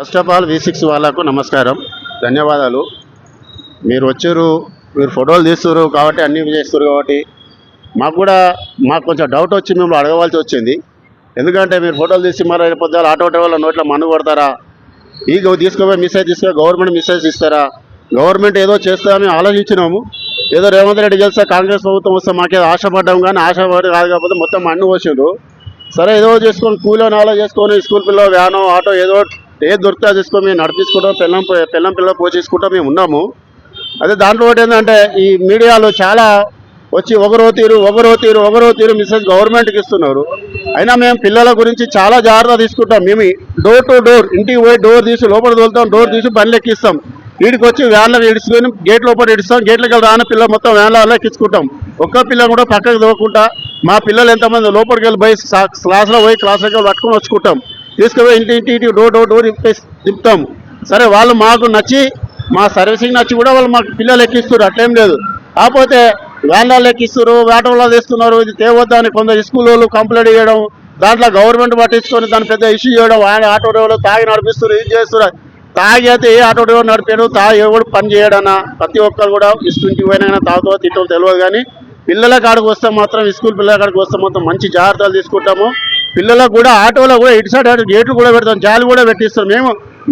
First of all V6 వాళ్ళకు నమస్కారం, ధన్యవాదాలు. మీరు వచ్చారు, మీరు ఫోటోలు తీస్తారు కాబట్టి అన్నీ చేస్తారు కాబట్టి మాకు కొంచెం డౌట్ వచ్చి మేము అడగవలసి వచ్చింది. ఎందుకంటే మీరు ఫోటోలు తీసి మరి పొద్దున ఆటో డ్రైవర్ల నోట్లో మన్ను కొడతారా? ఈ తీసుకోపోయి మిస్సేజ్ తీసుకొని గవర్నమెంట్ మిస్సేజ్ ఇస్తారా? గవర్నమెంట్ ఏదో చేస్తామని ఆలోచించినాము. ఏదో రేవంత్ రెడ్డి గెలిస్తే కాంగ్రెస్ ప్రభుత్వం వస్తే మాకేదో ఆశపడ్డాం, కానీ ఆశపడి కాదు కాకపోతే మొత్తం మన్ను పోసిండ్రు. సరే ఏదో చేసుకొని కూలో నాలో చేసుకొని స్కూల్ పిల్ల వ్యానో ఆటో ఏదో ఏది దొరికితే తీసుకొని మేము నడిపించుకుంటాం, పిల్లలు పోషించుకుంటాం మేము ఉన్నాము. అదే దాంట్లో ఒకటి ఏంటంటే ఈ మీడియాలో చాలా వచ్చి ఒకరో తీరు మెసేజ్ గవర్నమెంట్కి ఇస్తున్నారు. అయినా మేము పిల్లల గురించి చాలా జాగ్రత్త తీసుకుంటాం. మేము డోర్ టు డోర్ ఇంటికి పోయి డోర్ తీసి లోపల తోలుతాం, డోర్ తీసి బండ్లు ఎక్కిస్తాం. వీడికి వచ్చి వ్యాన్లో ఇడుచుకొని గేట్ లోపల ఇడుస్తాం, గేట్లకి వెళ్ళి రాని పిల్లలు మొత్తం వ్యాన్లో ఎక్కించుకుంటాం. ఒక్క పిల్లలు కూడా పక్కకు తోకుండా మా పిల్లలు ఎంతమంది లోపలికి వెళ్ళి పోయి క్లాస్లో పోయి క్లాస్లోకి వెళ్ళి పట్టుకొని వచ్చుకుంటాం. తీసుకుపోయి ఇంటి డోర్ తిప్పుతాం. సరే వాళ్ళు మాకు నచ్చి మా సర్వీసింగ్ నచ్చి కూడా వాళ్ళు మాకు పిల్లలు ఎక్కిస్తారు, అట్లేం లేదు. కాకపోతే వ్యాన్లలో ఎక్కిస్తారు, ఆటోలో తీస్తున్నారు, ఇది తేవద్దని కొందరు స్కూల్ వాళ్ళు కంప్లైంట్ చేయడం, దాంట్లో గవర్నమెంట్ పట్టించుకొని దాన్ని పెద్ద ఇష్యూ చేయడం. ఆటో డ్రైవర్లు తాగి నడిపిస్తారు, ఇది చేస్తారు. తాగి అయితే ఏ ఆటో డ్రైవర్ నడిపాడు, తాగి ఎవడు పని చేయడన్నా ప్రతి ఒక్కరు కూడా ఇస్తుంటి పోయినా తాగుతో తిట్టో తెలియదు. కానీ పిల్లల కాడికి వస్తే మాత్రం స్కూల్ పిల్లల కాడికి వస్తే మాత్రం మంచి జాగ్రత్తలు తీసుకుంటాము. పిల్లలకు కూడా ఆటోలో కూడా ఇటు సైడ్ గేట్లు కూడా పెడతాం, జాలు కూడా పెట్టిస్తాం.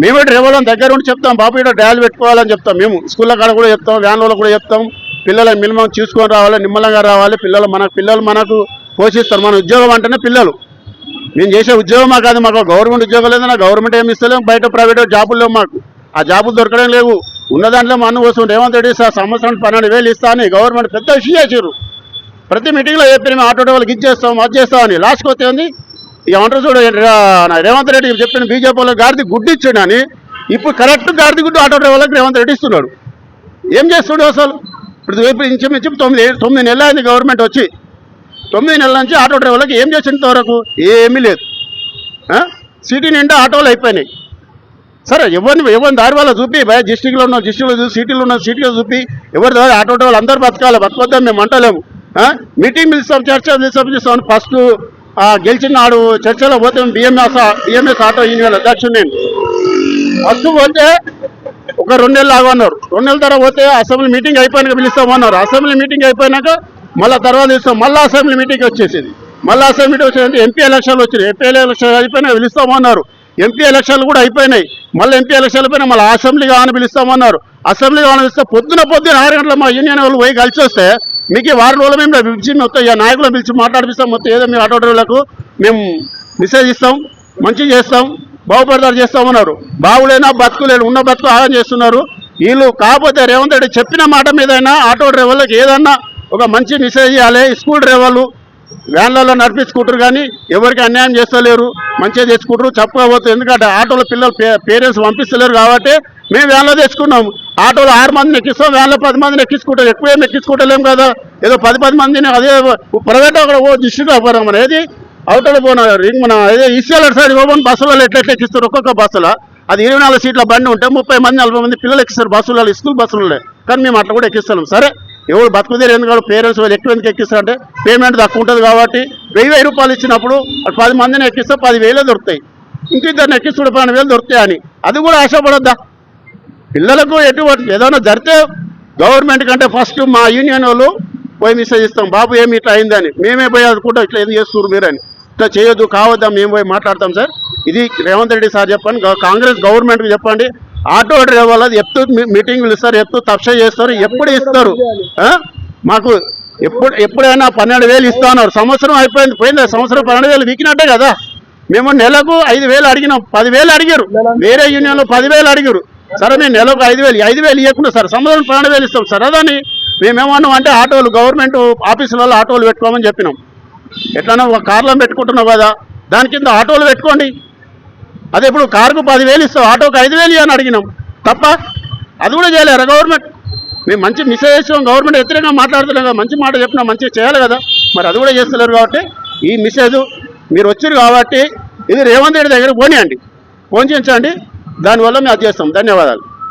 మేమే డ్రైవర్లను దగ్గర ఉండి చెప్తాం, బాబు ఇక్కడ డ్రైవర్ పెట్టుకోవాలని చెప్తాం. మేము స్కూళ్ళ కాడ కూడా చెప్తాం, వ్యాన్లలో కూడా చెప్తాం. పిల్లలకు మినిమం చూసుకొని రావాలి, నిమ్మలంగా రావాలి. పిల్లలు మనకు పోషిస్తారు. మన ఉద్యోగం అంటేనే పిల్లలు. మేము చేసే ఉద్యోగమా కాదు, మాకు గవర్నమెంట్ ఉద్యోగం లేదన్నా గవర్నమెంట్ ఏమి ఇస్తలేము, బయట ప్రైవేట్ జాబులు లేవు. మాకు ఆ జాబులు దొరకడం లేవు. ఉన్న దాంట్లో మన్ను వస్తుంది. రేవంత్ రెడ్డి సంవత్సరం 12,000 ఇస్తా అని గవర్నమెంట్ పెద్ద ఇష్యూ చేసారు. ప్రతి మీటింగ్లో చెప్పి మేము ఆటో డ్రైవర్లకు ఇచ్చేస్తాం, అది చేస్తామని. లాస్ట్కి వస్తే ఉంది ఇక అంటారు చూడు, రేవంత్ రెడ్డి చెప్పిన బీజేపీ వాళ్ళకి గాడిది గుడ్డు ఇచ్చాడు అని ఇప్పుడు కరెక్ట్ గాడిది గుడ్డు ఆటో డ్రైవర్లకు రేవంత్ రెడ్డి ఇస్తున్నాడు. ఏం చేస్తున్నాడు అసలు? ఇప్పుడు ఇంచుమించు 9 నెలలు అయింది గవర్నమెంట్ వచ్చి. 9 నెలల నుంచి ఆటో డ్రైవర్లకు ఏం చేసినంత వరకు ఏమీ లేదు. సిటీ నిండా ఆటోలు అయిపోయినాయి. సరే ఎవరిని దారి వల్ల చూపి డిస్టిక్లో ఉన్న డిస్టిక్లో చూసి సిటీలో ఉన్న సిటీలో చూపి ఎవరి ద్వారా ఆటో డ్రైవర్లు అందరూ బతకాలి, బతకొద్దాం మేము అంటలేము. మీటింగ్ పిలుస్తాం, చర్చ పిలుస్తాం. ఫస్ట్ గెలిచిన నాడు చర్చలో పోతే బిఎంఎస్ ఆటో యూనియన్ అధ్యక్షుడు నేను. ఫస్ట్ పోతే ఒక 2 నెలలు ఆగమన్నారు. 2 నెలల తర్వాత పోతే అసెంబ్లీ మీటింగ్ అయిపోయినాక పిలుస్తామన్నారు. అసెంబ్లీ మీటింగ్ అయిపోయినాక మళ్ళీ తర్వాత ఇస్తాం. మళ్ళీ అసెంబ్లీ మీటింగ్ వచ్చేసింది. మళ్ళీ అసెంబ్లీ మీటింగ్ వచ్చేసి ఎంపీ ఎలక్షన్లు వచ్చినాయి. ఎంపీ ఎలక్షన్ అయిపోయినా పిలుస్తామన్నారు. ఎంపీ ఎలక్షన్లు కూడా అయిపోయినాయి. మళ్ళీ ఎంపీ ఎలక్షన్లు అయిపోయినా మళ్ళీ అసెంబ్లీ కావాలని పిలుస్తామన్నారు. అసెంబ్లీ కావాలని పిలిస్తే పొద్దున 6 గంటల మా యూనియన్ వాళ్ళు పోయి కలిసి వస్తే మీకు వారం రోజులు మేము పిలిచి మొత్తం నాయకులను పిలిచి మాట్లాడిపిస్తాం. మొత్తం ఏదో మేము ఆటో డ్రైవర్లకు మేము మెసేజ్ ఇస్తాం, మంచిగా చేస్తాం, బాగుపడతారు చేస్తామన్నారు. బాగులేనా బతుకులేను, ఉన్న బతుకు ఆగం చేస్తున్నారు వీళ్ళు. కాకపోతే రేవంత్ రెడ్డి చెప్పిన మాట మీదైనా ఆటో డ్రైవర్లకు ఏదన్నా ఒక మంచి మెసేజ్ ఇవ్వాలి. స్కూల్ డ్రైవర్లు వ్యాన్లలో నడిపించుకుంటారు కానీ ఎవరికి అన్యాయం చేస్తలేరు, మంచిగా తెచ్చుకుంటారు. చెప్పకపోతే ఎందుకంటే ఆటోలో పిల్లలు పేరెంట్స్ పంపిస్తలేరు కాబట్టి మేము వ్యాన్లో తెచ్చుకున్నాము. ఆటోలో 6 మందిని ఎక్కిస్తాం, వ్యాన్లో 10 మందిని ఎక్కించుకుంటాం. ఎక్కువ ఏమి ఎక్కించుకుంటలేము కదా, ఏదో 10 మందిని. అదే ప్రైవేట్ అక్కడ డిస్ట్రిక్ట్ అవ్వరు. మన ఏది అవుతాడు పోనా మన అదే ఈసీఎల్ సైడ్ పోవని బస్సులలో ఎట్లా ఎక్కిస్తారు. ఒక్కొక్క బస్సులో అది 24 సీట్ల బండి ఉంటే 30 మంది 40 మంది పిల్లలు ఎక్కిస్తారు బస్సులలో, స్కూల్ బస్సులలో. కానీ మేము అట్లా కూడా ఎక్కిస్తున్నాం. సరే ఎవరు బతుకుదేరు ఎందుకు పేరెంట్స్ వాళ్ళు ఎక్కువ ఎందుకు ఎక్కిస్తారంటే పేమెంట్ తక్కువ ఉంటుంది కాబట్టి 1000 రూపాయలు ఇచ్చినప్పుడు 10 మందిని ఎక్కిస్తే 10,000 దొరుకుతాయి. ఇంకిద్దరిని ఎక్కిస్తుడు 12,000 దొరుకుతాయి అని అది కూడా ఆశపడొద్దా? పిల్లలకు ఎటువంటి ఏదైనా జరిగితే గవర్నమెంట్ కంటే ఫస్ట్ మా యూనియన్ వాళ్ళు పోయి మెసేజ్ ఇస్తాం, బాబు ఏమి ఇట్లా అయిందని. మేమే పోయి అనుకుంటాం ఇట్లా ఏం చేస్తున్నారు మీరని. ఇట్లా చేయొద్దు కావద్దా, మేము పోయి మాట్లాడతాం సార్. ఇది రేవంత్ రెడ్డి సార్ చెప్పండి, కాంగ్రెస్ గవర్నమెంట్కి చెప్పండి. ఆటో డ్రైవర్లు అది మీటింగ్లు ఇస్తారు, తప్ష చేస్తారు, ఎప్పుడు ఇస్తారు. మాకు ఎప్పుడైనా 12,000 ఇస్తున్నారు. సంవత్సరం పోయింది సంవత్సరం 12,000 వీకినట్టే కదా. మేము నెలకు 5,000 అడిగినాం, 10,000 అడిగారు. వేరే యూనియన్లో 10,000 అడిగారు. సరే మేము నెలకు 5,000 ఇవ్వకుండా సార్ సంవత్సరం 12,000 ఇస్తాం సార్. అదని మేమేమన్నాం అంటే ఆటోలు గవర్నమెంట్ ఆఫీసులలో ఆటోలు పెట్టుకోమని చెప్పినాం. ఎట్లన్నా ఒక కార్లో పెట్టుకుంటున్నావు కదా, దాని కింద ఆటోలు పెట్టుకోండి. అదే ఇప్పుడు కారుకు 10,000 ఇస్తాం, ఆటోకి 5,000 అని అడిగినాం. తప్ప అది కూడా చేయలేరు గవర్నమెంట్. మేము మంచి మెసేజ్ ఇస్తాం, గవర్నమెంట్ వ్యతిరేకంగా మాట్లాడుతున్నాం కదా, మంచి మాట చెప్పినా మంచిగా చేయాలి కదా. మరి అది కూడా చేస్తలేరు కాబట్టి ఈ మెసేజ్ మీరు వచ్చారు కాబట్టి ఇది రేవంత్ రెడ్డి దగ్గర పోనీయండి, ఫోన్ చేయించండి. దానివల్ల మేము అది చేస్తాం. ధన్యవాదాలు.